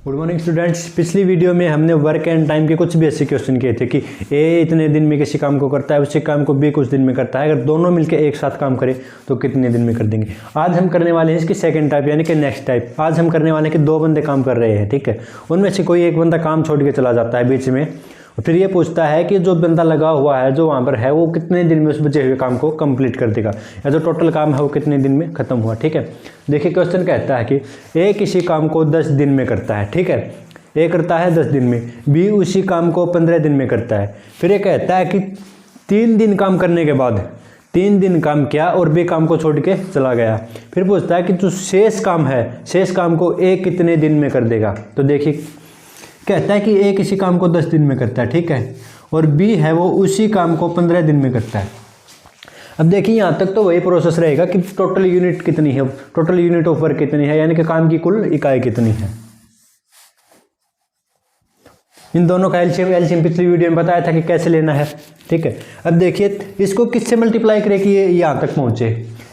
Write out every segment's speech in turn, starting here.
Good morning students. पिछली video में हमने वर्क एंड टाइम के कुछ बेसिक क्वेश्चन किए थे कि ए इतने दिन में किसी काम को करता है, उसी काम को बी कुछ दिन में करता है। अगर दोनों मिलकर एक साथ काम करें तो कितने दिन में कर देंगे। आज हम करने वाले हैं इसकी सेकंड टाइप यानी कि नेक्स्ट टाइप। आज हम करने वाले हैं कि दो बंदे काम कर रहे हैं, ठीक है। उनमें से कोई एक बंदा काम छोड़ के चला जाता है बीच में, फिर ये पूछता है कि जो बंदा लगा हुआ है जो वहाँ पर है वो कितने दिन में उस बचे हुए काम को कंप्लीट कर देगा, या जो टोटल काम है वो कितने दिन में खत्म हुआ, ठीक है। देखिए क्वेश्चन कहता है कि ए किसी काम को 10 दिन में करता है, ठीक है। ए करता है 10 दिन में, बी उसी काम को 15 दिन में करता है। फिर ये कहता है कि 3 दिन काम करने के बाद 3 दिन काम किया और बी काम को छोड़ के चला गया। फिर पूछता है कि जो शेष काम है, शेष काम को ए कितने दिन में कर देगा। तो देखिए कहता है कि ए किसी काम को 10 दिन में करता है, ठीक है, और बी है वो उसी काम को 15 दिन में करता है। अब देखिए यहाँ तक तो वही प्रोसेस रहेगा कि टोटल यूनिट कितनी है, टोटल यूनिट ऑफ वर्क कितनी है, यानी कि काम की कुल इकाई कितनी है। इन दोनों का एलसीएम पिछली वीडियो में बताया था कि कैसे लेना है, ठीक है। अब देखिए इसको किससे मल्टीप्लाई करें कि ये यहाँ तक पहुँचे,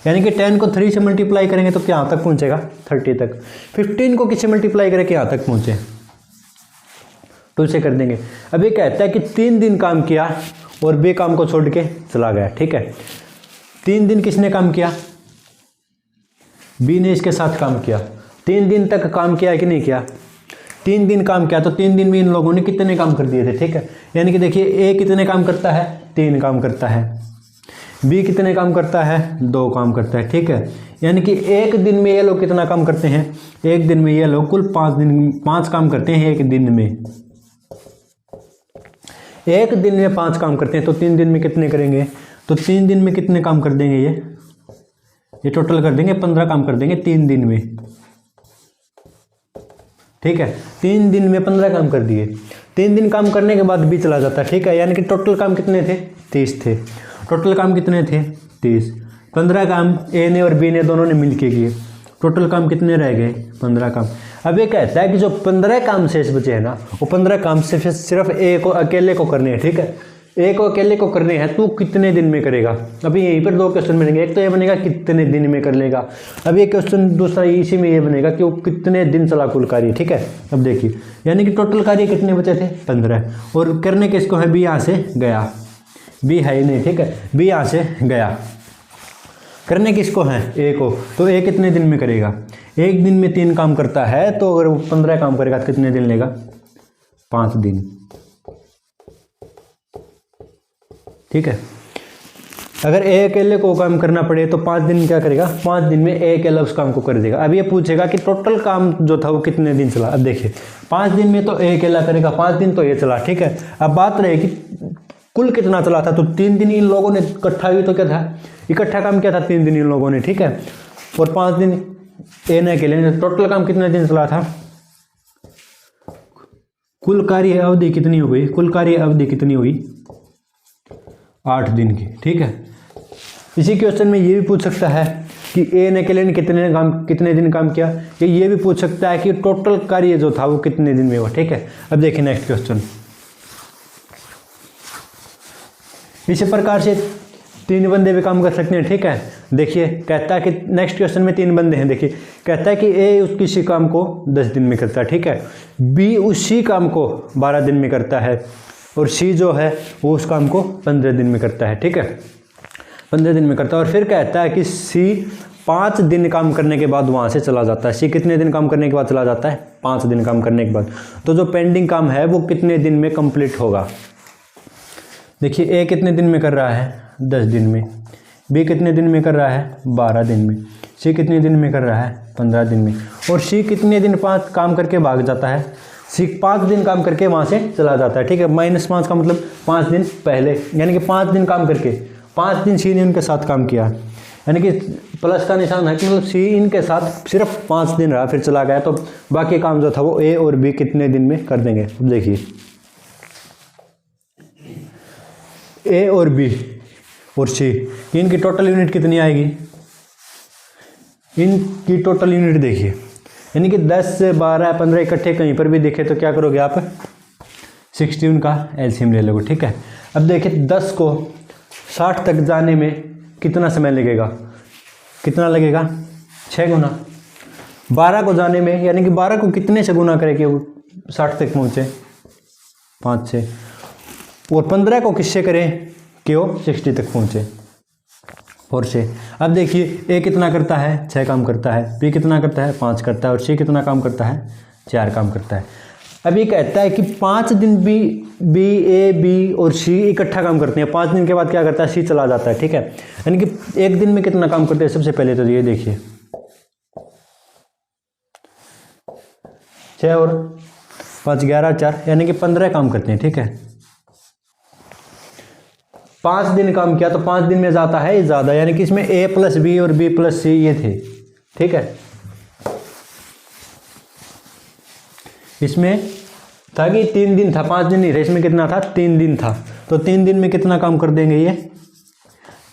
यानी कि 10 को 3 से मल्टीप्लाई करेंगे तो यहाँ तक पहुँचेगा 30 तक। 15 को किससे मल्टीप्लाई करें कि यहाँ तक पहुँचे, 2 से कर देंगे। अब ये कहता है कि 3 दिन काम किया और बी काम को छोड़ के चला गया, ठीक है। 3 दिन किसने काम किया, बी ने इसके साथ काम किया। 3 दिन तक काम किया कि नहीं किया, 3 दिन काम किया। तो 3 दिन में इन लोगों ने कितने काम कर दिए थे, ठीक है। यानी कि देखिए ए कितने काम करता है, 3 काम करता है। बी कितने काम करता है, 2 काम करता है, ठीक है। यानी कि एक दिन में ये लोग कितना काम करते हैं, एक दिन में ये लोग कुल 5 काम करते हैं। एक दिन में 5 काम करते हैं। तो 3 दिन में कितने करेंगे, तो 3 दिन में कितने काम कर देंगे, ये टोटल कर देंगे 15 काम कर देंगे 3 दिन में, ठीक है। 3 दिन में 15 काम कर दिए। 3 दिन काम करने के बाद बी चला जाता है, ठीक है। यानी कि टोटल काम कितने थे, 30 थे। टोटल काम कितने थे, 30। 15 काम ए ने और बी ने दोनों ने मिलके किए। टोटल काम कितने रह गए, 15 काम। अब ये कहता है कि जो 15 काम शेष बचे हैं ना, वो 15 काम सिर्फ ए को अकेले को करने हैं, ठीक है। ए को अकेले को करने हैं, तू कितने दिन में करेगा। अभी यहीं पर 2 क्वेश्चन बनेंगे। एक तो ये बनेगा कितने दिन में कर लेगा। अब ये क्वेश्चन दूसरा इसी में ये बनेगा कि वो कितने दिन चला कुल कार्य, ठीक है। अब देखिए यानी कि टोटल कार्य कितने बचे थे, 15, और करने किसको है, बी यहाँ से गया, बी है ही नहीं, ठीक है। बी यहाँ से गया, करने किसको है, ए को। तो ए कितने दिन में करेगा, एक दिन में 3 काम करता है, तो अगर वो 15 काम करेगा तो कितने दिन लेगा, 5 दिन, ठीक है। अगर ए अकेले को काम करना पड़े तो 5 दिन क्या करेगा, 5 दिन में ए अकेला उस काम को कर देगा। अब ये पूछेगा कि टोटल काम जो था वो कितने दिन चला। अब देखिए 5 दिन में तो ए अकेला करेगा, 5 दिन तो ये चला, ठीक है। अब बात रहेगी कुल कितना चला था, तो 3 दिन इन लोगों ने इकट्ठा भी तो क्या था, इकट्ठा काम किया था 3 दिन इन लोगों ने, ठीक है। और 5 दिन ए ने अकेले, टोटल काम कितने दिन चला था। कुल कार्य अवधि कितनी हो गई, कुल कार्य अवधि कितनी हुई, 8 दिन की, ठीक है। इसी क्वेश्चन में ये भी पूछ सकता है कि ए ने अकेले ने कितने दिन काम किया। ये भी पूछ सकता है कि टोटल कार्य जो था वो कितने दिन में हुआ, ठीक है। अब देखिए नेक्स्ट क्वेश्चन। इसी प्रकार से 3 बंदे भी काम कर सकते हैं, ठीक है। देखिए कहता है कि नेक्स्ट क्वेश्चन में 3 बंदे हैं। देखिए कहता है कि ए उस किसी काम को 10 दिन में करता है, ठीक है। बी उसी काम को 12 दिन में करता है, और सी जो है वो उस काम को 15 दिन में करता है, ठीक है। 15 दिन में करता है। और फिर कहता है कि सी 5 दिन काम करने के बाद वहाँ से चला जाता है। सी कितने दिन काम करने के बाद चला जाता है, 5 दिन काम करने के बाद। तो जो पेंडिंग काम है वो कितने दिन में कंप्लीट होगा। देखिए ए कितने दिन में कर रहा है, 10 दिन में। बी कितने दिन में कर रहा है, 12 दिन में। सी कितने दिन में कर रहा है, 15 दिन में। और सी कितने दिन 5 काम करके भाग जाता है, सी 5 दिन काम करके वहाँ से चला जाता है, ठीक है। -5 का मतलब 5 दिन पहले, यानी कि 5 दिन काम करके 5 दिन सी ने उनके साथ काम किया, यानी कि प्लस का निशान है कि मतलब सी इनके साथ सिर्फ 5 दिन रहा फिर चला गया। तो बाकी काम जो था वो ए और बी कितने दिन में कर देंगे। अब देखिए ए और बी और सी, इनकी टोटल यूनिट कितनी आएगी, इनकी टोटल यूनिट देखिए, यानी कि 10 से 12 15 इकट्ठे कहीं पर भी दिखे तो क्या करोगे आप, 60 का एलसीएम ले लोगे, ठीक है। अब देखिए 10 को 60 तक जाने में कितना समय लगेगा, कितना लगेगा, 6 गुना। 12 को जाने में, यानी कि 12 को कितने से गुना करे कि वो 60 तक पहुँचे, 5 से, और 15 को किससे करें कि वो 60 तक पहुँचे, 4 से। अब देखिए ए कितना करता है, 6 काम करता है, बी कितना करता है, 5 करता है, और सी कितना काम करता है, 4 काम करता है। अब ये कहता है कि 5 दिन बी ए बी और सी इकट्ठा काम करते हैं, 5 दिन के बाद क्या करता है, सी चला जाता है, ठीक है। यानी कि एक दिन में कितना काम करते हैं, सबसे पहले तो ये देखिए 6 और 5 11 4, यानी कि 15 काम करते हैं, ठीक है। 5 दिन काम किया तो 5 दिन में जाता है ज़्यादा, यानी कि इसमें ए प्लस बी और बी प्लस सी ये थे, ठीक है। इसमें था कि 3 दिन था, 5 दिन नहीं था, इसमें कितना था, 3 दिन था। तो 3 दिन में कितना काम कर देंगे ये,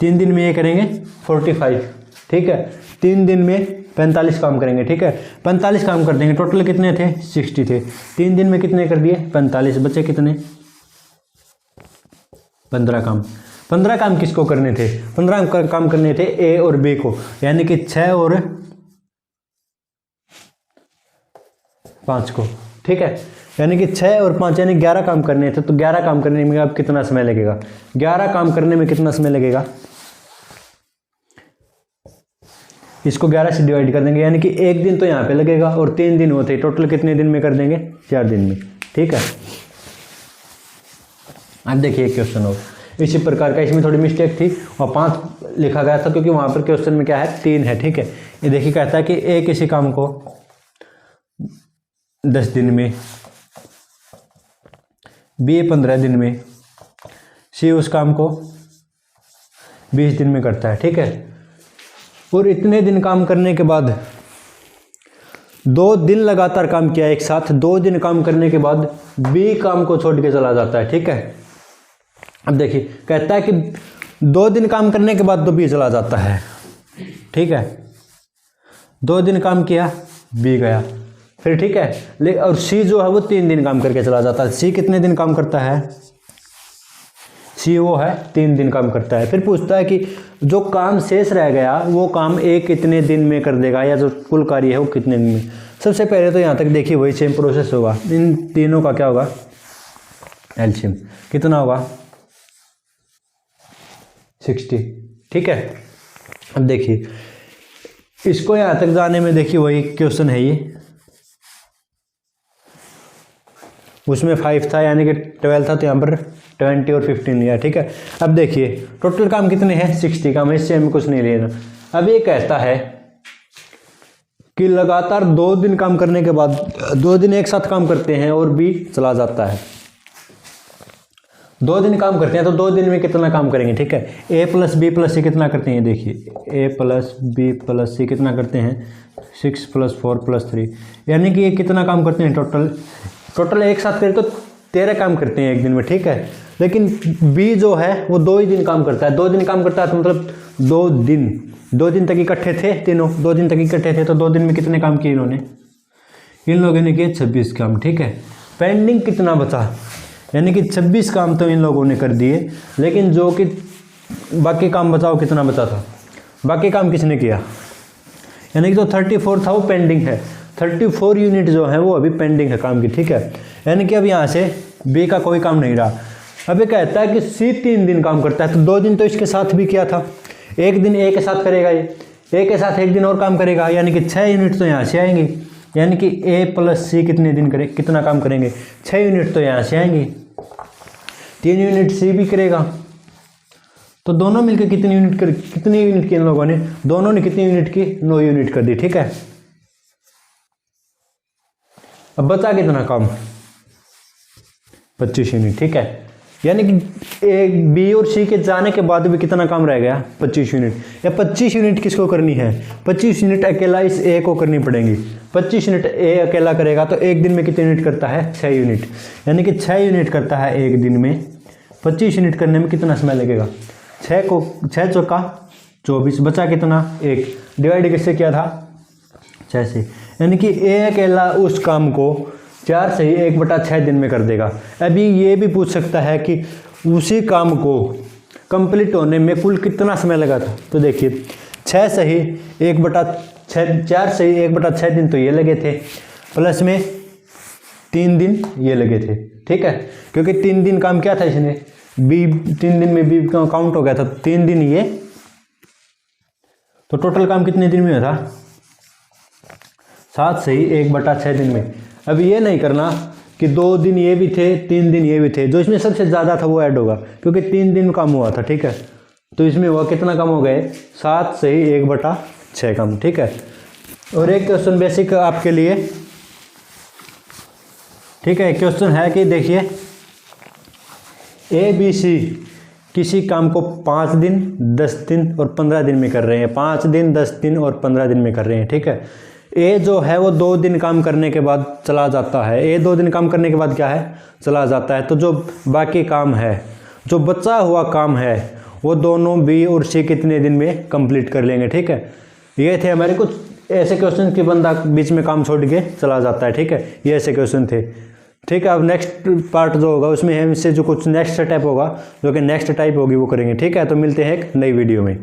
3 दिन में ये करेंगे 45, ठीक है। 3 दिन में 45 काम करेंगे, ठीक है। 45 काम कर देंगे, टोटल कितने थे, 60 थे। 3 दिन में कितने कर दिए, 45, बचे कितने, 15 काम। 15 काम किसको करने थे, 15 काम करने थे ए और बी को, यानी कि 6 और 5 को, ठीक है। यानी कि 6 और 5 यानी 11 काम करने थे। तो 11 काम करने में अब कितना समय लगेगा, 11 काम करने में कितना समय लगेगा, इसको 11 से डिवाइड कर देंगे, यानी कि 1 दिन तो यहाँ पे लगेगा और 3 दिन होते, टोटल कितने दिन में कर देंगे, 4 दिन में, ठीक है। अब देखिए क्वेश्चन हो इसी प्रकार का, इसमें थोड़ी मिस्टेक थी और 5 लिखा गया था क्योंकि वहाँ पर क्वेश्चन में क्या है, 3 है, ठीक है। ये देखिए कहता है कि ए किसी काम को 10 दिन में, बी 15 दिन में, सी उस काम को 20 दिन में करता है, ठीक है। और इतने दिन काम करने के बाद 2 दिन लगातार काम किया एक साथ, 2 दिन काम करने के बाद बी काम को छोड़ के चला जाता है, ठीक है। अब देखिए कहता है कि 2 दिन काम करने के बाद तो बी चला जाता है, ठीक है। 2 दिन काम किया, बी गया फिर, ठीक है। और सी जो है वो 3 दिन काम करके चला जाता है। सी कितने दिन काम करता है, सी वो है 3 दिन काम करता है। फिर पूछता है कि जो काम शेष रह गया वो काम ए कितने दिन में कर देगा, या जो कुल कार्य है वो कितने दिन में। सबसे पहले तो यहाँ तक देखिए वही सेम प्रोसेस होगा, इन तीनों का क्या होगा, एलसीएम कितना होगा, 60, ठीक है। अब देखिए इसको यहाँ तक जाने में देखिए वही क्वेश्चन है ये, उसमें 5 था यानी कि 12 था, तो यहाँ पर 20 और 15 लिया, ठीक है। अब देखिए टोटल काम कितने हैं, 60 काम, इससे हमें कुछ नहीं लेना। अब ये कहता है कि लगातार 2 दिन काम करने के बाद 2 दिन एक साथ काम करते हैं और बी चला जाता है। 2 दिन काम करते हैं तो 2 दिन में कितना काम करेंगे, ठीक है। ए प्लस बी प्लस सी कितना करते हैं, देखिए ए प्लस बी प्लस सी कितना करते हैं, 6 + 4 + 3, यानी कि ये कितना काम करते हैं, टोटल एक साथ करें तो 13 काम करते हैं एक दिन में, ठीक है। लेकिन बी जो है वो 2 ही दिन काम करता है, 2 दिन काम करता है तो मतलब 2 दिन तक इकट्ठे थे तीनों, 2 दिन तक इकट्ठे थे, तो 2 दिन में कितने काम किए इन्होंने, इन लोगों ने किए 26 काम, ठीक है। पेंडिंग कितना बचा, यानी कि 26 काम तो इन लोगों ने कर दिए, लेकिन जो कि बाकी काम बचाओ कितना बचा था, बाकी काम किसने किया, यानी कि जो 34 था वो पेंडिंग है, 34 यूनिट जो है वो अभी पेंडिंग है काम की, ठीक है। यानी कि अब यहाँ से बी का कोई काम नहीं रहा। अब ये कहता है कि सी 3 दिन काम करता है, तो 2 दिन तो इसके साथ भी किया था, 1 दिन ए के साथ करेगा, ये ए के साथ 1 दिन और काम करेगा, यानी कि 6 यूनिट तो यहाँ से आएंगे, यानी कि ए प्लस सी कितने दिन करे, कितना काम करेंगे, 6 यूनिट तो यहाँ से आएंगे, 3 यूनिट सी भी करेगा, तो दोनों मिलकर कितनी यूनिट की इन लोगों ने, दोनों ने कितनी यूनिट की, 9 यूनिट कर दी, ठीक है। अब बचा कितना काम, 25 यूनिट, ठीक है। यानी कि ए बी और सी के जाने के बाद भी कितना काम रह गया, 25 यूनिट। या 25 यूनिट किसको करनी है, 25 यूनिट अकेला इस ए को करनी पड़ेंगी। 25 यूनिट ए अकेला करेगा तो एक दिन में कितने यूनिट करता है, 6 यूनिट, यानी कि 6 यूनिट करता है एक दिन में। 25 यूनिट करने में कितना समय लगेगा, 6 चौका 24, बचा कितना 1, डिवाइड किससे किया था, 6 से, यानी कि ए अकेला उस काम को 4 से ही 1/6 दिन में कर देगा। अभी ये भी पूछ सकता है कि उसी काम को कंप्लीट होने में कुल कितना समय लगा था, तो देखिए 6 से ही 4 से 1/6 दिन तो ये लगे थे, प्लस में 3 दिन ये लगे थे, ठीक है, क्योंकि 3 दिन काम क्या था इसने, बी 3 दिन में बी काउंट हो गया था, 3 दिन ये, तो टोटल काम कितने दिन में हुआ था, 7 से ही 1/6 दिन में। अब ये नहीं करना कि 2 दिन ये भी थे 3 दिन ये भी थे, जो इसमें सबसे ज़्यादा था वो ऐड होगा, क्योंकि 3 दिन काम हुआ था, ठीक है, तो इसमें हुआ कितना कम हो गए, 7 से ही 1/6 कम, ठीक है। और एक क्वेश्चन बेसिक आपके लिए, ठीक है, क्वेश्चन है कि देखिए ABC किसी काम को 5 दिन 10 दिन और 15 दिन में कर रहे हैं, 5 दिन 10 दिन और 15 दिन में कर रहे हैं, ठीक है। ए जो है वो 2 दिन काम करने के बाद चला जाता है, ए 2 दिन काम करने के बाद क्या है, चला जाता है, तो जो बाकी काम है, जो बचा हुआ काम है, वो दोनों बी और सी कितने दिन में कंप्लीट कर लेंगे, ठीक है। ये थे हमारे कुछ ऐसे क्वेश्चन कि बंदा बीच में काम छोड़ के चला जाता है, ठीक है, ये ऐसे क्वेश्चन थे, ठीक है। अब नेक्स्ट पार्ट जो होगा उसमें हम इससे जो कुछ नेक्स्ट स्टेप होगा, जो कि नेक्स्ट टाइप होगी वो करेंगे, ठीक है। तो मिलते हैं एक नई वीडियो में।